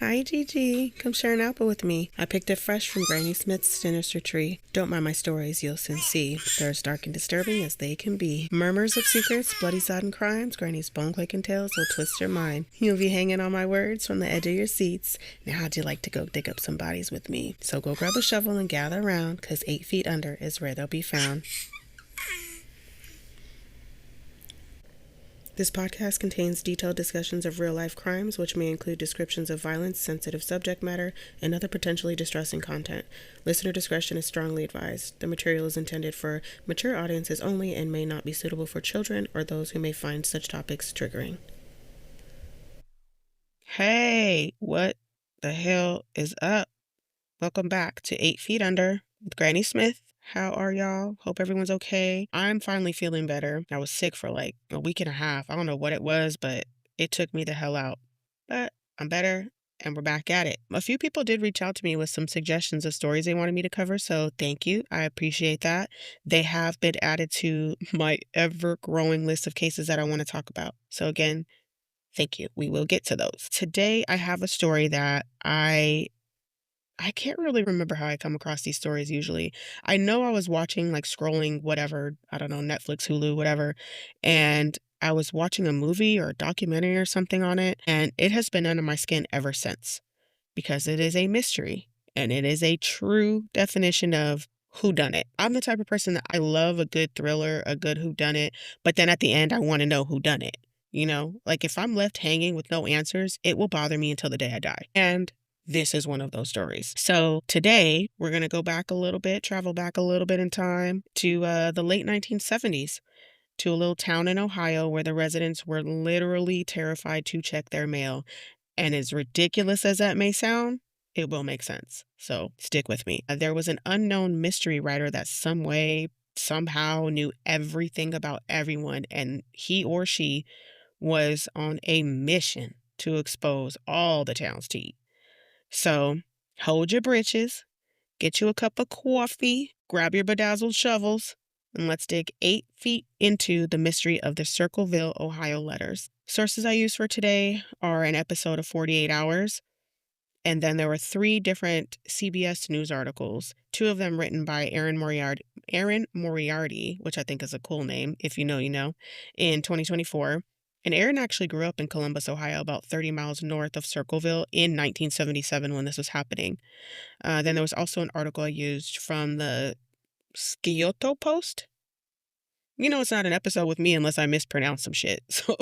Hi, Gigi. Come share an apple with me. I picked it fresh from Granny Smith's sinister tree. Don't mind my stories, you'll soon see. They're as dark and disturbing as they can be. Murmurs of secrets, bloody sodden crimes, Granny's bone-clicking tales will twist your mind. You'll be hanging on my words from the edge of your seats. Now how'd you like to go dig up some bodies with me? So go grab a shovel and gather around, 'cause 8 feet under is where they'll be found. This podcast contains detailed discussions of real-life crimes, which may include descriptions of violence, sensitive subject matter, and other potentially distressing content. Listener discretion is strongly advised. The material is intended for mature audiences only and may not be suitable for children or those who may find such topics triggering. Hey, what the hell is up? Welcome back to 8 Feet Under with Granny Smith. How are y'all? Hope everyone's okay. I'm finally feeling better. I was sick for like a week and a half. I don't know what it was, but it took me the hell out. But I'm better and we're back at it. A few people did reach out to me with some suggestions of stories they wanted me to cover, so thank you. I appreciate that. They have been added to my ever-growing list of cases that I want to talk about. So again, thank you. We will get to those. Today I have a story that I can't really remember how I come across these stories usually. I know I was watching, like scrolling, whatever, I don't know, Netflix, Hulu, whatever, and I was watching a movie or a documentary or something on it, and it has been under my skin ever since because it is a mystery and it is a true definition of whodunit. I'm the type of person that I love a good thriller, a good whodunit, but then at the end, I want to know whodunit. You know, like if I'm left hanging with no answers, it will bother me until the day I die. And this is one of those stories. So today we're going to go back a little bit, travel back a little bit in time to the late 1970s to a little town in Ohio where the residents were literally terrified to check their mail. And as ridiculous as that may sound, it will make sense. So stick with me. There was an unknown mystery writer that some way, somehow knew everything about everyone, and he or she was on a mission to expose all the town's tea. So hold your britches, get you a cup of coffee, grab your bedazzled shovels, and let's dig 8 feet into the mystery of the Circleville, Ohio letters. Sources I use for today are an episode of 48 Hours, and then there were 3 different CBS News articles, 2 of them written by Aaron Moriarty, which I think is a cool name, if you know, you know, in 2024. And Aaron actually grew up in Columbus, Ohio, about 30 miles north of Circleville in 1977 when this was happening. Then there was also an article I used from the Scioto Post. You know, it's not an episode with me unless I mispronounce some shit. So,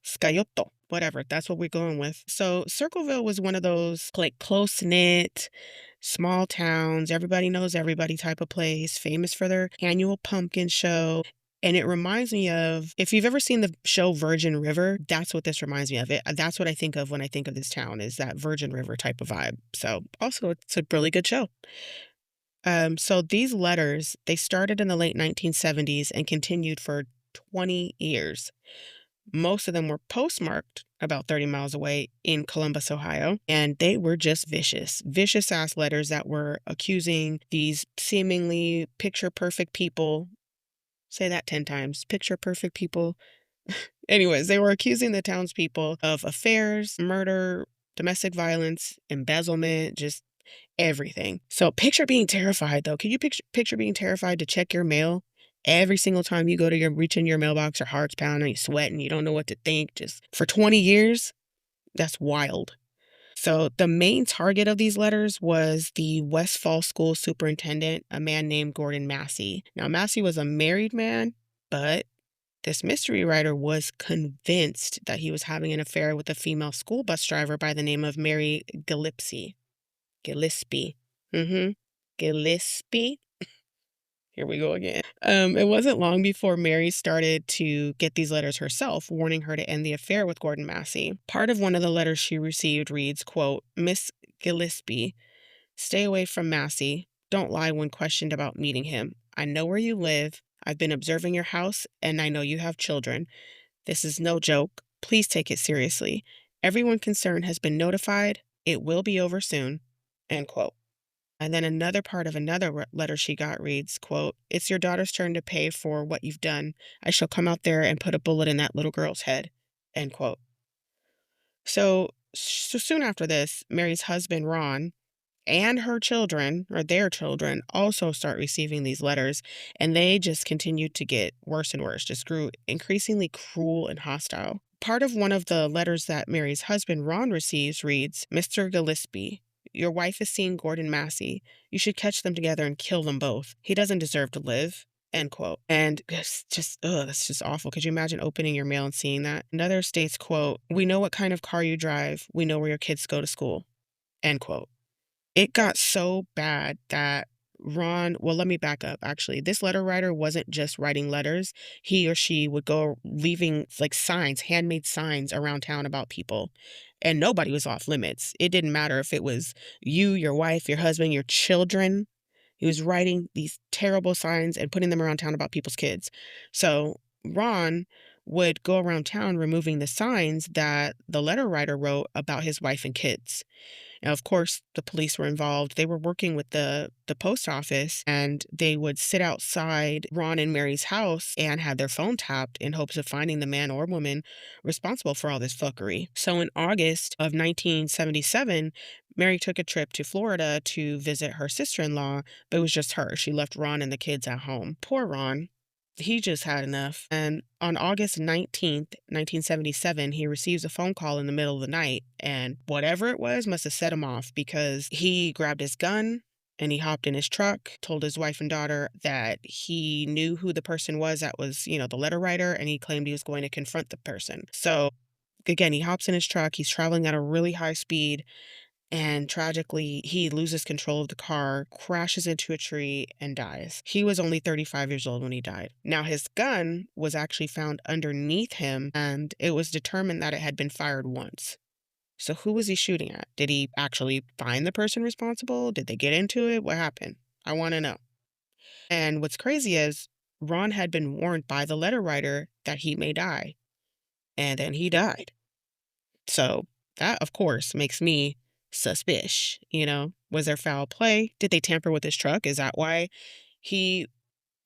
Scioto, whatever. That's what we're going with. So, Circleville was one of those like close knit, small towns, everybody knows everybody type of place, famous for their annual pumpkin show. And it reminds me of, if you've ever seen the show Virgin River, that's what this reminds me of. That's what I think of when I think of this town, is that Virgin River type of vibe. So also, it's a really good show. So these letters, they started in the late 1970s and continued for 20 years. Most of them were postmarked about 30 miles away in Columbus, Ohio, and they were just vicious ass letters that were accusing these seemingly picture perfect people. Say that 10 times. Picture perfect people. Anyways, they were accusing the townspeople of affairs, murder, domestic violence, embezzlement, just everything. So picture being terrified, though. Can you picture being terrified to check your mail every single time you go to reach in your mailbox, your heart's pounding, you're sweating, you don't know what to think, just for 20 years? That's wild. So the main target of these letters was the Westfall School superintendent, a man named Gordon Massey. Now, Massey was a married man, but this mystery writer was convinced that he was having an affair with a female school bus driver by the name of Mary Gillespie. Gillespie. Gillespie. Here we go again. It wasn't long before Mary started to get these letters herself, warning her to end the affair with Gordon Massey. Part of one of the letters she received reads, quote, "Miss Gillespie, stay away from Massey. Don't lie when questioned about meeting him. I know where you live. I've been observing your house, and I know you have children. This is no joke. Please take it seriously. Everyone concerned has been notified. It will be over soon." End quote. And then another part of another letter she got reads, quote, "It's your daughter's turn to pay for what you've done. I shall come out there and put a bullet in that little girl's head." End quote. So So soon after this, Mary's husband, Ron, and her children, or their children, also start receiving these letters, and they just continued to get worse and worse, just grew increasingly cruel and hostile. Part of one of the letters that Mary's husband, Ron, receives reads, Mr. Gillespie, your wife is seeing Gordon Massey. You should catch them together and kill them both. He doesn't deserve to live. End quote. And it's just, ugh, that's just awful. Could you imagine opening your mail and seeing that? Another states, quote, we know what kind of car you drive. We know where your kids go to school. End quote. It got so bad that Ron, well, let me back up actually. This letter writer wasn't just writing letters. He or she would go leaving like signs, handmade signs around town about people. And nobody was off limits. It didn't matter if it was you, your wife, your husband, your children. He was writing these terrible signs and putting them around town about people's kids. So Ron would go around town removing the signs that the letter writer wrote about his wife and kids. Now, of course, the police were involved. They were working with the post office, and they would sit outside Ron and Mary's house and had their phone tapped in hopes of finding the man or woman responsible for all this fuckery. So in August of 1977, Mary took a trip to Florida to visit her sister-in-law, but it was just her. She left Ron and the kids at home. Poor Ron. He just had enough. And on August 19th, 1977, he receives a phone call in the middle of the night, and whatever it was must have set him off because he grabbed his gun and he hopped in his truck, told his wife and daughter that he knew who the person was that was, the letter writer, and he claimed he was going to confront the person. So again, he hops in his truck, he's traveling at a really high speed, and tragically, he loses control of the car, crashes into a tree, and dies. He was only 35 years old when he died. Now, his gun was actually found underneath him, and it was determined that it had been fired once. So who was he shooting at? Did he actually find the person responsible? Did they get into it? What happened? I want to know. And what's crazy is Ron had been warned by the letter writer that he may die, and then he died. So that, of course, makes me suspicious. Was there foul play? Did they tamper with his truck? Is that why he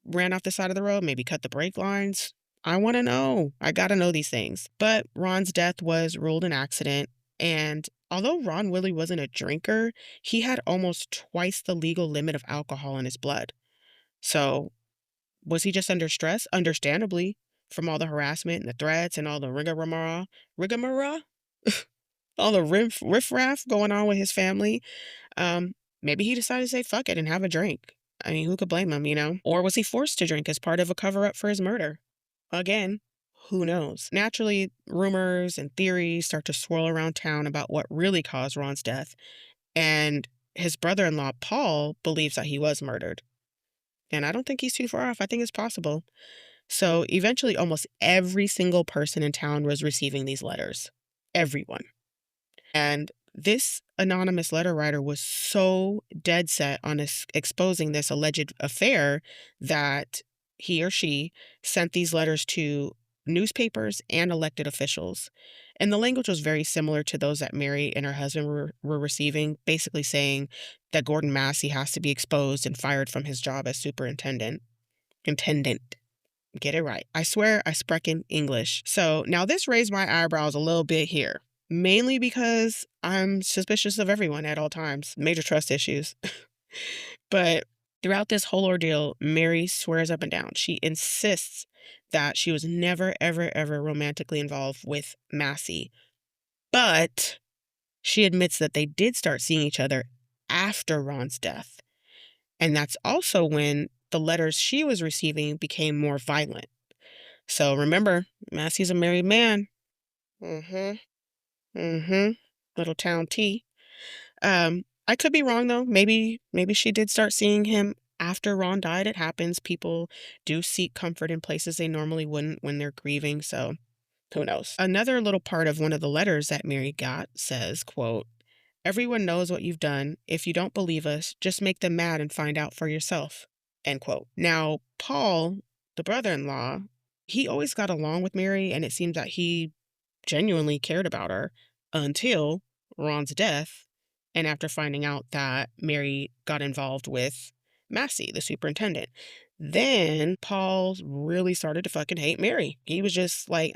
ran off the side of the road? Maybe cut the brake lines? I want to know. I got to know these things. But Ron's death was ruled an accident. And although Ron Willie wasn't a drinker, he had almost twice the legal limit of alcohol in his blood. So was he just under stress? Understandably, from all the harassment and the threats and all the rigmarole, all the riffraff going on with his family. Maybe he decided to say fuck it and have a drink. I mean, who could blame him? Or was he forced to drink as part of a cover up for his murder? Again, who knows? Naturally, rumors and theories start to swirl around town about what really caused Ron's death. And his brother-in-law, Paul, believes that he was murdered. And I don't think he's too far off. I think it's possible. So eventually, almost every single person in town was receiving these letters. Everyone. And this anonymous letter writer was so dead set on exposing this alleged affair that he or she sent these letters to newspapers and elected officials. And the language was very similar to those that Mary and her husband were receiving, basically saying that Gordon Massey has to be exposed and fired from his job as superintendent. Intendant. Get it right. I swear I sprechen English. So now this raised my eyebrows a little bit here. Mainly because I'm suspicious of everyone at all times. Major trust issues. But throughout this whole ordeal, Mary swears up and down. She insists that she was never, ever, ever romantically involved with Massey. But she admits that they did start seeing each other after Ron's death. And that's also when the letters she was receiving became more violent. So remember, Massey's a married man. Little town tea. I could be wrong though. Maybe she did start seeing him after Ron died. It happens. People do seek comfort in places they normally wouldn't when they're grieving. So who knows? Another little part of one of the letters that Mary got says, quote, everyone knows what you've done. If you don't believe us, just make them mad and find out for yourself. End quote. Now, Paul, the brother-in-law, he always got along with Mary, and it seems that he genuinely cared about her until Ron's death, and after finding out that Mary got involved with Massey, the superintendent. Then Paul really started to fucking hate Mary. He was just like,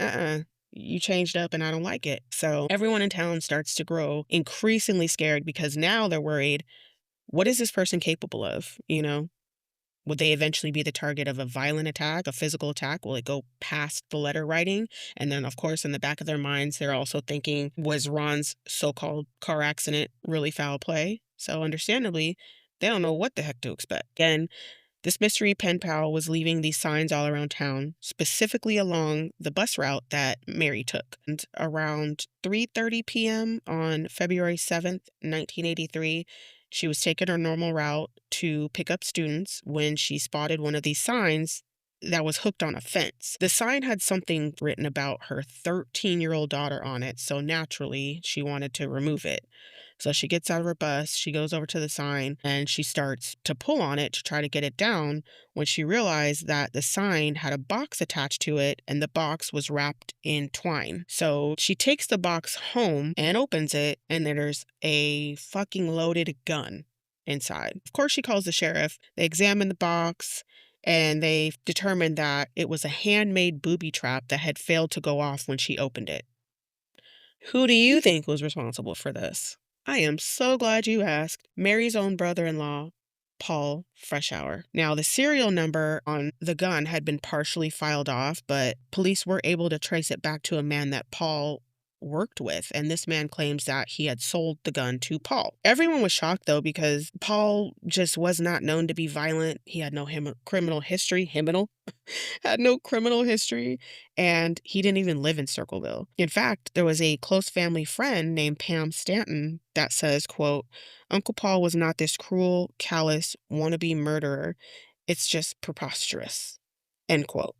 You changed up and I don't like it. So everyone in town starts to grow increasingly scared because now they're worried, what is this person capable of? Would they eventually be the target of a violent attack, a physical attack? Will it go past the letter writing? And then, of course, in the back of their minds, they're also thinking, was Ron's so called car accident really foul play? So, understandably, they don't know what the heck to expect. Again, this mystery pen pal was leaving these signs all around town, specifically along the bus route that Mary took. And around 3:30 p.m. on February 7th, 1983, she was taking her normal route to pick up students when she spotted one of these signs that was hooked on a fence. The sign had something written about her 13-year-old daughter on it, so naturally she wanted to remove it. So she gets out of her bus, she goes over to the sign, and she starts to pull on it to try to get it down when she realized that the sign had a box attached to it and the box was wrapped in twine. So she takes the box home and opens it, and there's a fucking loaded gun inside. Of course, she calls the sheriff. They examine the box and they determined that it was a handmade booby trap that had failed to go off when she opened it. Who do you think was responsible for this? I am so glad you asked. Mary's own brother-in-law, Paul Freshour. Now, the serial number on the gun had been partially filed off, but police were able to trace it back to a man that Paul worked with, and this man claims that he had sold the gun to Paul. Everyone was shocked, though, because Paul just was not known to be violent. He had no criminal history. Had no criminal history, and he didn't even live in Circleville. In fact, there was a close family friend named Pam Stanton that says, quote, "Uncle Paul was not this cruel, callous, wannabe murderer. It's just preposterous," end quote.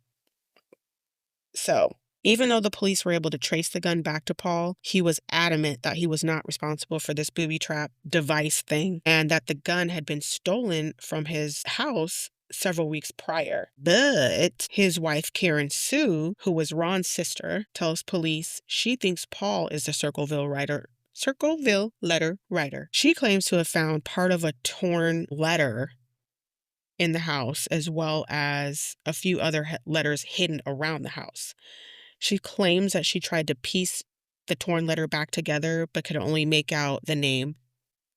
So, even though the police were able to trace the gun back to Paul, he was adamant that he was not responsible for this booby trap device thing and that the gun had been stolen from his house several weeks prior. But his wife, Karen Sue, who was Ron's sister, tells police she thinks Paul is the Circleville letter writer. She claims to have found part of a torn letter in the house, as well as a few other letters hidden around the house. She claims that she tried to piece the torn letter back together, but could only make out the name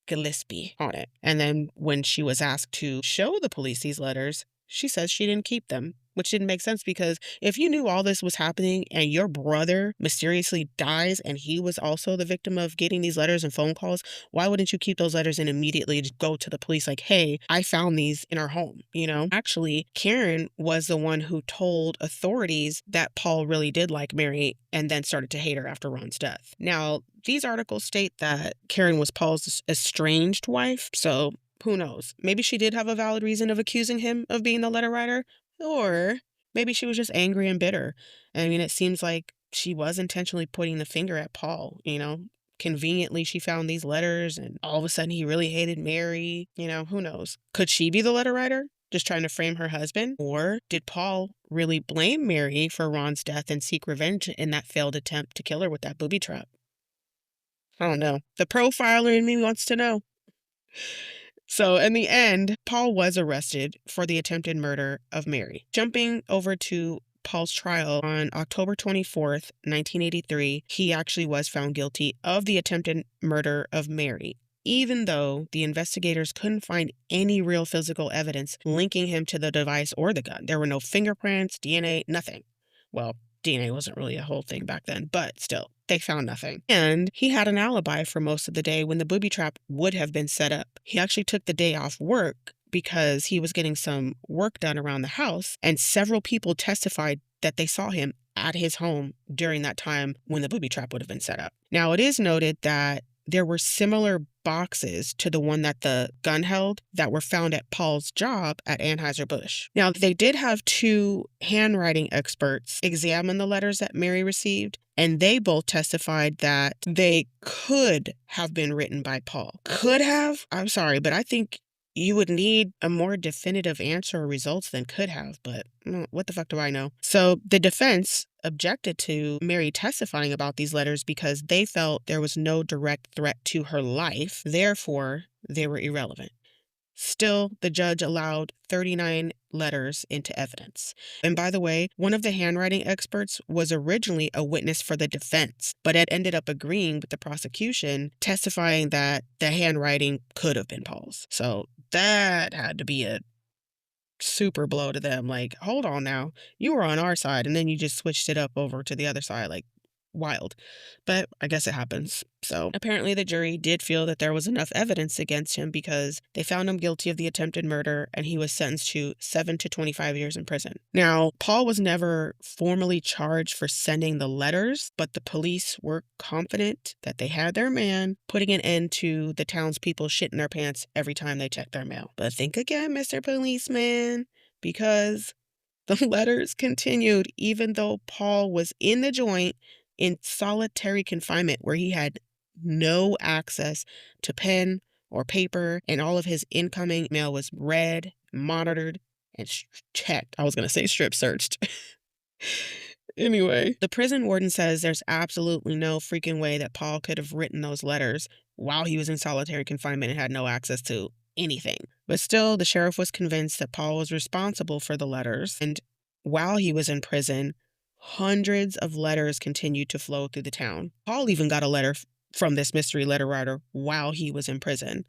Gillespie on it. And then when she was asked to show the police these letters, she says she didn't keep them, which didn't make sense because if you knew all this was happening and your brother mysteriously dies and he was also the victim of getting these letters and phone calls, why wouldn't you keep those letters and immediately just go to the police like, hey, I found these in our home, Actually, Karen was the one who told authorities that Paul really did like Mary and then started to hate her after Ron's death. Now, these articles state that Karen was Paul's estranged wife, so who knows? Maybe she did have a valid reason of accusing him of being the letter writer, or maybe she was just angry and bitter. I mean, it seems like she was intentionally pointing the finger at Paul, Conveniently, she found these letters and all of a sudden he really hated Mary. Who knows? Could she be the letter writer? Just trying to frame her husband? Or did Paul really blame Mary for Ron's death and seek revenge in that failed attempt to kill her with that booby trap? I don't know. The profiler in me wants to know. So in the end, Paul was arrested for the attempted murder of Mary. Jumping over to Paul's trial on October 24th, 1983, he actually was found guilty of the attempted murder of Mary, even though the investigators couldn't find any real physical evidence linking him to the device or the gun. There were no fingerprints, DNA, nothing. Well, DNA wasn't really a whole thing back then, but still, they found nothing. And he had an alibi for most of the day when the booby trap would have been set up. He actually took the day off work because he was getting some work done around the house, and several people testified that they saw him at his home during that time when the booby trap would have been set up. Now, it is noted that there were similar boxes to the one that the gun held that were found at Paul's job at Anheuser-Busch. Now, they did have two handwriting experts examine the letters that Mary received, and they both testified that they could have been written by Paul. Could have? I'm sorry, but I think you would need a more definitive answer or results than could have, but what the fuck do I know? So the defense objected to Mary testifying about these letters because they felt there was no direct threat to her life. Therefore, they were irrelevant. Still, the judge allowed 39 letters into evidence. And by the way, one of the handwriting experts was originally a witness for the defense, but it ended up agreeing with the prosecution, testifying that the handwriting could have been Paul's. So that had to be a super blow to them. Like, hold on now, you were on our side and then you just switched it up over to the other side. Like, wild. But I guess it happens. So apparently the jury did feel that there was enough evidence against him because they found him guilty of the attempted murder and he was sentenced to 7 to 25 years in prison. Now, Paul was never formally charged for sending the letters, but the police were confident that they had their man, putting an end to the townspeople shitting their pants every time they checked their mail. But think again, Mr. Policeman, because the letters continued even though Paul was in the joint in solitary confinement where he had no access to pen or paper, and all of his incoming mail was read, monitored, and checked. I was going to say strip searched. Anyway, the prison warden says there's absolutely no freaking way that Paul could have written those letters while he was in solitary confinement and had no access to anything. But still, the sheriff was convinced that Paul was responsible for the letters, and while he was in prison, hundreds of letters continued to flow through the town. Paul even got a letter from this mystery letter writer while he was in prison.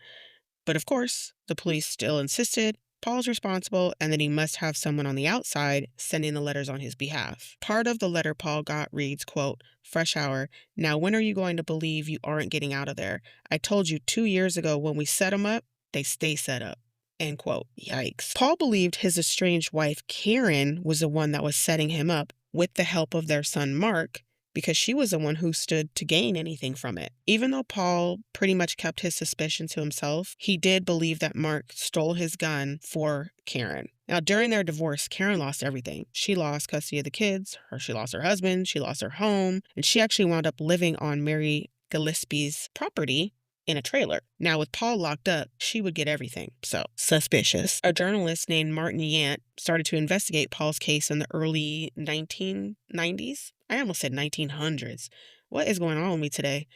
But of course, the police still insisted Paul's responsible and that he must have someone on the outside sending the letters on his behalf. Part of the letter Paul got reads, quote, "Fresh hour. Now when are you going to believe you aren't getting out of there? I told you 2 years ago when we set them up, they stay set up." End quote. Yikes. Paul believed his estranged wife, Karen, was the one that was setting him up with the help of their son, Mark, because she was the one who stood to gain anything from it. Even though Paul pretty much kept his suspicion to himself, he did believe that Mark stole his gun for Karen. Now, during their divorce, Karen lost everything. She lost custody of the kids, she lost her husband, she lost her home, and she actually wound up living on Mary Gillespie's property in a trailer. Now, with Paul locked up, she would get everything. So, suspicious. A journalist named Martin Yant started to investigate Paul's case in the early 1990s. I almost said 1900s. What is going on with me today?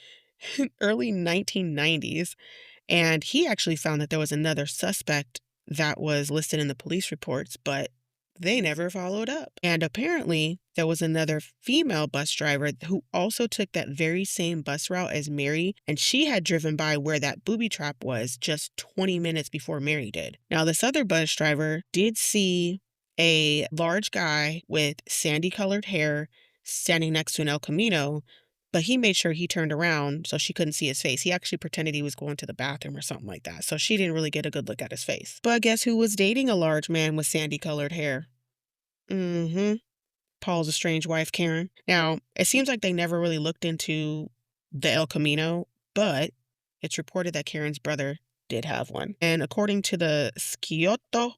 Early 1990s. And he actually found that there was another suspect that was listed in the police reports, but they never followed up. And apparently, there was another female bus driver who also took that very same bus route as Mary, and she had driven by where that booby trap was just 20 minutes before Mary did. Now, this other bus driver did see a large guy with sandy-colored hair standing next to an El Camino, but he made sure he turned around so she couldn't see his face. He actually pretended he was going to the bathroom or something like that, so she didn't really get a good look at his face. But guess who was dating a large man with sandy-colored hair? Paul's estranged wife, Karen. Now, it seems like they never really looked into the El Camino, but it's reported that Karen's brother did have one. And according to the Scioto,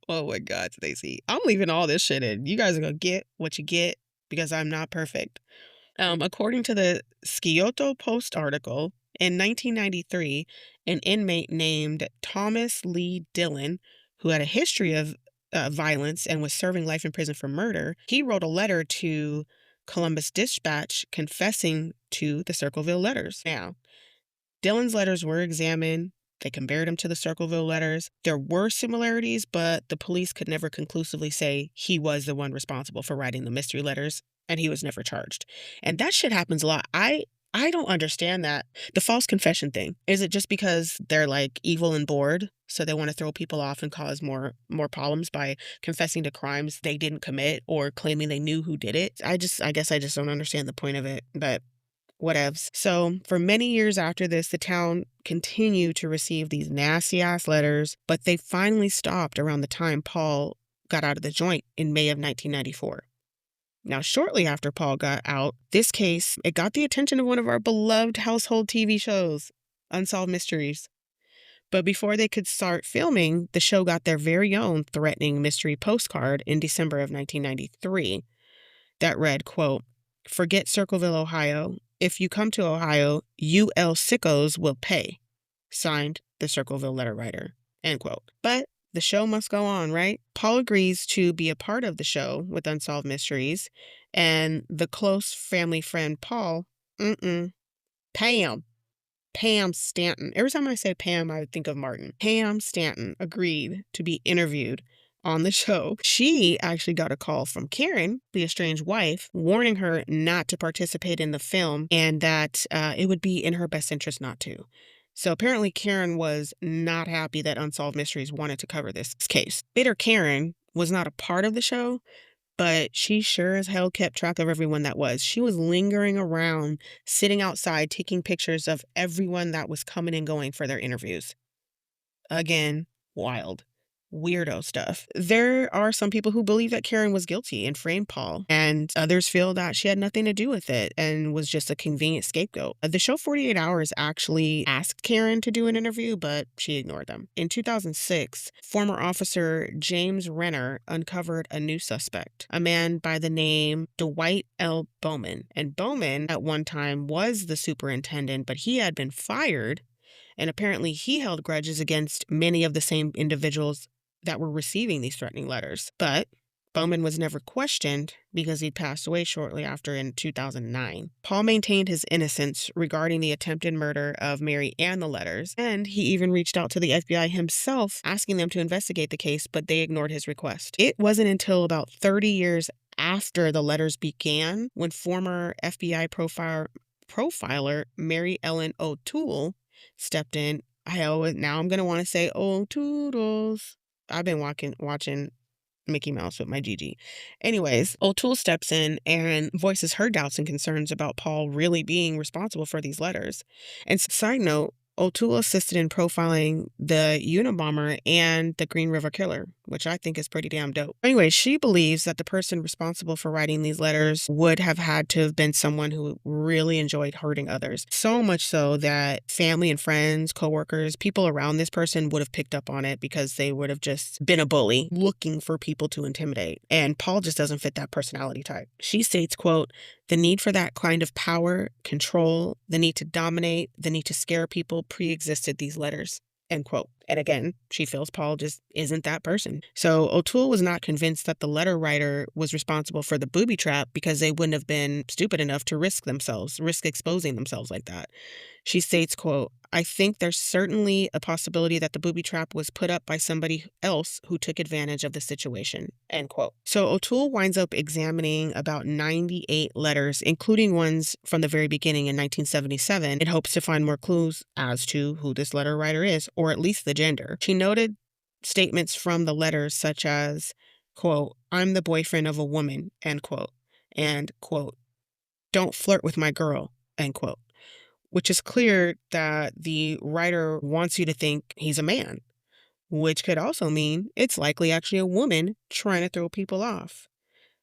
oh my God, Stacey, I'm leaving all this shit in. You guys are gonna get what you get because I'm not perfect. According to the Scioto Post article, in 1993, an inmate named Thomas Lee Dillon, who had a history of violence and was serving life in prison for murder, he wrote a letter to Columbus Dispatch confessing to the Circleville letters. Now, Dillon's letters were examined. They compared him to the Circleville letters. There were similarities, but the police could never conclusively say he was the one responsible for writing the mystery letters, and he was never charged. And that shit happens a lot. I don't understand that. The false confession thing. Is it just because they're like evil and bored, so they want to throw people off and cause more problems by confessing to crimes they didn't commit or claiming they knew who did it? I guess I just don't understand the point of it, but whatevs. So for many years after this, the town continued to receive these nasty ass letters, but they finally stopped around the time Paul got out of the joint in May of 1994. Now, shortly after Paul got out, this case, it got the attention of one of our beloved household TV shows, Unsolved Mysteries. But before they could start filming, the show got their very own threatening mystery postcard in December of 1993 that read, quote, "Forget Circleville, Ohio. If you come to Ohio, UL sickos will pay. Signed, the Circleville letter writer." End quote. But the show must go on, right? Paul agrees to be a part of the show with Unsolved Mysteries, and the close family friend Paul, pay him. Pam Stanton. Every time I say Pam, I think of Martin. Pam Stanton agreed to be interviewed on the show. She actually got a call from Karen, the estranged wife, warning her not to participate in the film and that it would be in her best interest not to. So apparently Karen was not happy that Unsolved Mysteries wanted to cover this case. Bitter Karen was not a part of the show, but she sure as hell kept track of everyone that was. She was lingering around, sitting outside, taking pictures of everyone that was coming and going for their interviews. Again, wild. Weirdo stuff. There are some people who believe that Karen was guilty and framed Paul, and others feel that she had nothing to do with it and was just a convenient scapegoat. The show 48 Hours actually asked Karen to do an interview, but she ignored them. In 2006, former officer James Renner uncovered a new suspect, a man by the name Dwight L. Bowman. And Bowman, at one time, was the superintendent, but he had been fired, and apparently he held grudges against many of the same individuals that were receiving these threatening letters. But Bowman was never questioned because he'd passed away shortly after in 2009. Paul maintained his innocence regarding the attempted murder of Mary and the letters, and he even reached out to the FBI himself asking them to investigate the case, but they ignored his request. It wasn't until about 30 years after the letters began when former FBI profiler Mary Ellen O'Toole stepped in. Now I'm going to want to say O'Toodles. I've been watching Mickey Mouse with my Gigi. Anyways, O'Toole steps in and voices her doubts and concerns about Paul really being responsible for these letters. And side note, O'Toole assisted in profiling the Unabomber and the Green River Killer, which I think is pretty damn dope. Anyway, she believes that the person responsible for writing these letters would have had to have been someone who really enjoyed hurting others. So much so that family and friends, coworkers, people around this person would have picked up on it because they would have just been a bully looking for people to intimidate. And Paul just doesn't fit that personality type. She states, quote, "The need for that kind of power, control, the need to dominate, the need to scare people pre-existed these letters," end quote. And again, she feels Paul just isn't that person. So O'Toole was not convinced that the letter writer was responsible for the booby trap because they wouldn't have been stupid enough to risk exposing themselves like that. She states, quote, "I think there's certainly a possibility that the booby trap was put up by somebody else who took advantage of the situation," end quote. So O'Toole winds up examining about 98 letters, including ones from the very beginning in 1977, in hopes to find more clues as to who this letter writer is, or at least the gender. She noted statements from the letters such as, quote, "I'm the boyfriend of a woman," end quote, and, quote, "Don't flirt with my girl," end quote, which is clear that the writer wants you to think he's a man, which could also mean it's likely actually a woman trying to throw people off.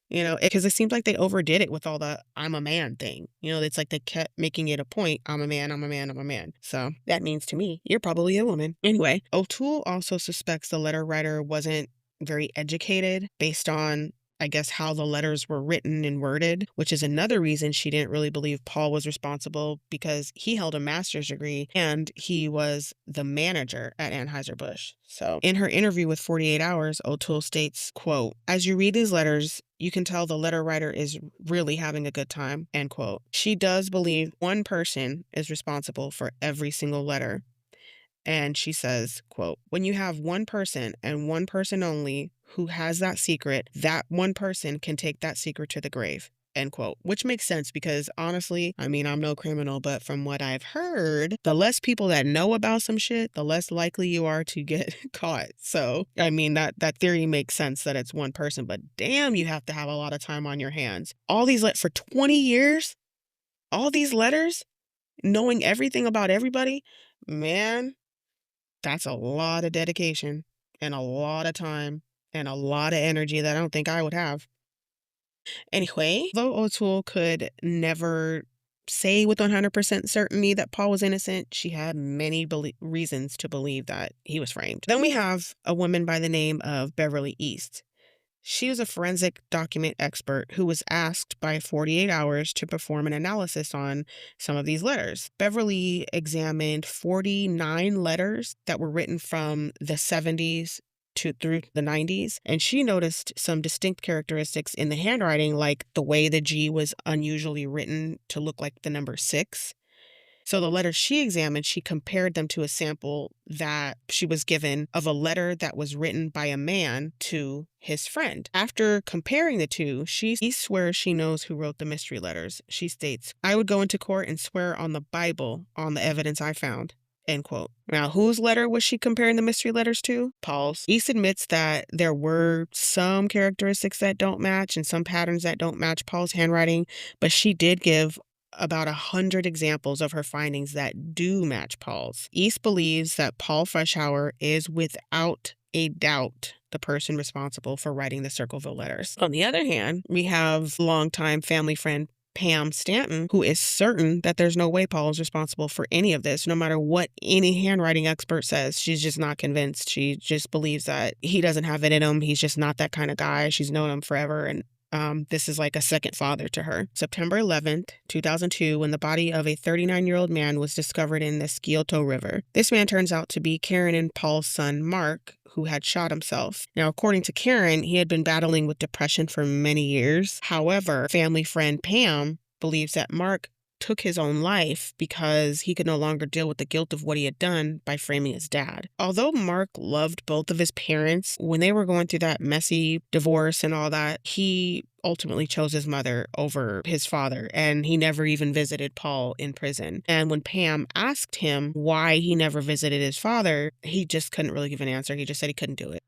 Because it seems like they overdid it with all the "I'm a man" thing. It's like they kept making it a point. "I'm a man, I'm a man, I'm a man." So that means to me, you're probably a woman. Anyway, O'Toole also suspects the letter writer wasn't very educated based on, I guess, how the letters were written and worded, which is another reason she didn't really believe Paul was responsible, because he held a master's degree and he was the manager at Anheuser-Busch. So in her interview with 48 Hours, O'Toole states, quote, "As you read these letters, you can tell the letter writer is really having a good time," end quote. She does believe one person is responsible for every single letter. And she says, quote, "When you have one person and one person only who has that secret, that one person can take that secret to the grave," end quote. Which makes sense because honestly, I mean, I'm no criminal, but from what I've heard, the less people that know about some shit, the less likely you are to get caught. So, I mean, that theory makes sense that it's one person, but damn, you have to have a lot of time on your hands. All these, for 20 years, all these letters, knowing everything about everybody, man. That's a lot of dedication and a lot of time and a lot of energy that I don't think I would have. Anyway, though O'Toole could never say with 100% certainty that Paul was innocent, she had many reasons to believe that he was framed. Then we have a woman by the name of Beverly East. She was a forensic document expert who was asked by 48 Hours to perform an analysis on some of these letters. Beverly examined 49 letters that were written from the 70s through the 90s, and she noticed some distinct characteristics in the handwriting, like the way the G was unusually written to look like the number 6. So the letters she examined, she compared them to a sample that she was given of a letter that was written by a man to his friend. After comparing the two, she swears she knows who wrote the mystery letters. She states, "I would go into court and swear on the Bible on the evidence I found." End quote. Now, whose letter was she comparing the mystery letters to? Paul's. East admits that there were some characteristics that don't match and some patterns that don't match Paul's handwriting, but she did give about 100 examples of her findings that do match Paul's. East believes that Paul Freshour is without a doubt the person responsible for writing the Circleville letters. On the other hand, we have longtime family friend Pam Stanton, who is certain that there's no way Paul is responsible for any of this, no matter what any handwriting expert says. She's just not convinced. She just believes that he doesn't have it in him. He's just not that kind of guy. She's known him forever, and this is like a second father to her. September 11th, 2002, when the body of a 39-year-old man was discovered in the Scioto River. This man turns out to be Karen and Paul's son, Mark, who had shot himself. Now, according to Karen, he had been battling with depression for many years. However, family friend Pam believes that Mark took his own life because he could no longer deal with the guilt of what he had done by framing his dad. Although Mark loved both of his parents, when they were going through that messy divorce and all that, he ultimately chose his mother over his father, and he never even visited Paul in prison. And when Pam asked him why he never visited his father, he just couldn't really give an answer. He just said he couldn't do it.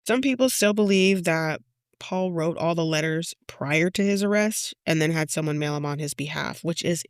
Some people still believe that Paul wrote all the letters prior to his arrest and then had someone mail them on his behalf, which is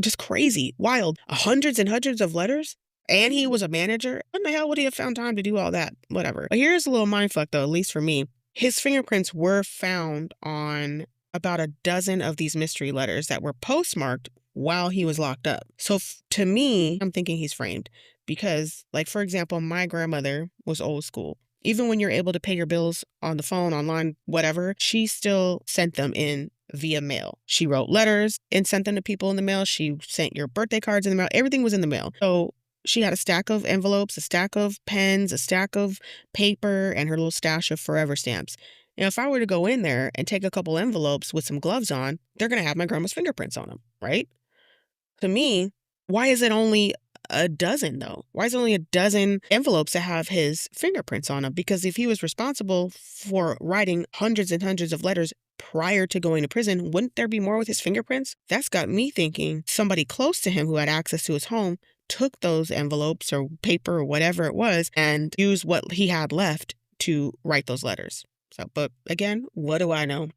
just crazy, wild. Hundreds and hundreds of letters? And he was a manager? When the hell would he have found time to do all that? Whatever. But here's a little mindfuck, though, at least for me. His fingerprints were found on about a dozen of these mystery letters that were postmarked while he was locked up. So to me, I'm thinking he's framed because, like, for example, my grandmother was old school. Even when you're able to pay your bills on the phone, online, whatever, she still sent them in via mail. She wrote letters and sent them to people in the mail. She sent your birthday cards in the mail. Everything was in the mail. So she had a stack of envelopes, a stack of pens, a stack of paper, and her little stash of forever stamps. Now, if I were to go in there and take a couple envelopes with some gloves on, they're going to have my grandma's fingerprints on them, right? To me, why is it only a dozen, though? Why is it only a dozen envelopes that have his fingerprints on them? Because if he was responsible for writing hundreds and hundreds of letters prior to going to prison, wouldn't there be more with his fingerprints? That's got me thinking somebody close to him who had access to his home took those envelopes or paper or whatever it was and used what he had left to write those letters. So, but again, what do I know?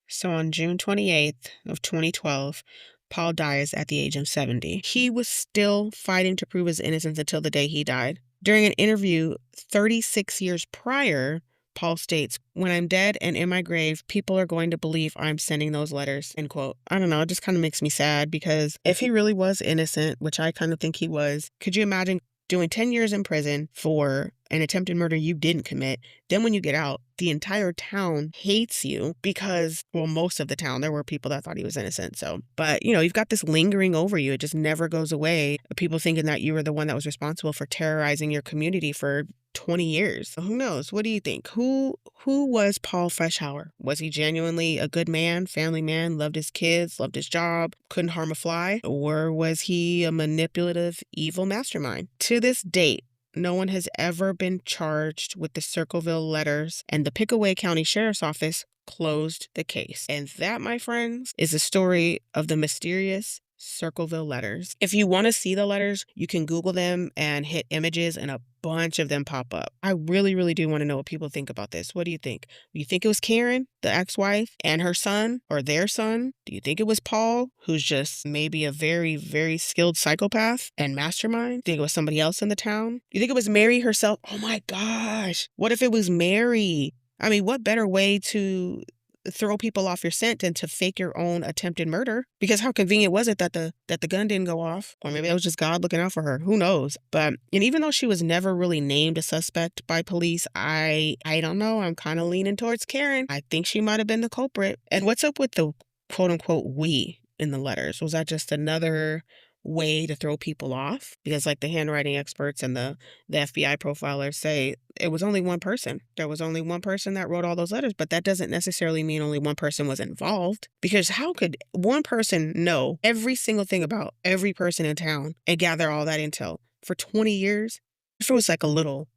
So on June 28th of 2012, Paul dies at the age of 70. He was still fighting to prove his innocence until the day he died. During an interview 36 years prior, Paul states, "When I'm dead and in my grave, people are going to believe I'm sending those letters," end quote. I don't know, it just kind of makes me sad because if he really was innocent, which I kind of think he was, could you imagine doing 10 years in prison for an attempted murder you didn't commit? Then when you get out, the entire town hates you because, well, most of the town, there were people that thought he was innocent. So, but you know, you've got this lingering over you. It just never goes away. People thinking that you were the one that was responsible for terrorizing your community for 20 years. Who knows? What do you think? Who was Paul Freshour? Was he genuinely a good man, family man, loved his kids, loved his job, couldn't harm a fly? Or was he a manipulative, evil mastermind? To this date, no one has ever been charged with the Circleville letters, and the Pickaway County Sheriff's Office closed the case. And that, my friends, is the story of the mysterious Circleville letters. If you want to see the letters, you can Google them and hit images and a bunch of them pop up. I really, really do want to know what people think about this. What do you think? Do you think it was Karen, the ex-wife, and her son, or their son? Do you think it was Paul, who's just maybe a very, very skilled psychopath and mastermind? Do you think it was somebody else in the town? Do you think it was Mary herself? Oh my gosh. What if it was Mary? I mean, what better way to throw people off your scent than to fake your own attempted murder? Because how convenient was it that the gun didn't go off? Or maybe that was just God looking out for her. Who knows? But, and even though she was never really named a suspect by police, I don't know. I'm kind of leaning towards Karen. I think she might have been the culprit. And what's up with the quote unquote we in the letters? Was that just another way to throw people off because like the handwriting experts and the FBI profilers say it was only one person. There was only one person that wrote all those letters, but that doesn't necessarily mean only one person was involved because how could one person know every single thing about every person in town and gather all that intel for 20 years? If it was like a little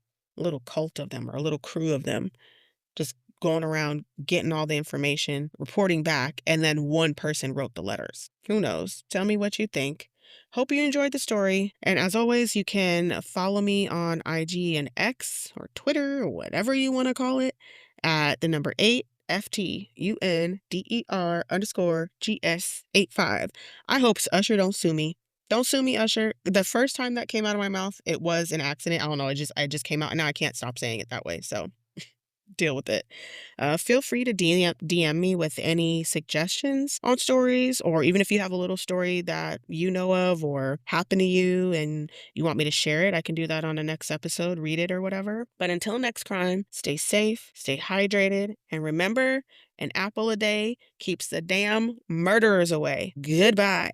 cult of them or a little crew of them just going around getting all the information, reporting back, and then one person wrote the letters. Who knows? Tell me what you think. Hope you enjoyed the story. And as always, you can follow me on IG and X or Twitter or whatever you want to call it at the number 8 FTUNDER_GS85. I hope Usher don't sue me. Don't sue me, Usher. The first time that came out of my mouth, it was an accident. I don't know. I just came out and now I can't stop saying it that way. So deal with it. Feel free to DM me with any suggestions on stories, or even if you have a little story that you know of or happened to you and you want me to share it, I can do that on the next episode, read it or whatever. But until next crime, stay safe, stay hydrated, and remember, an apple a day keeps the damn murderers away. Goodbye.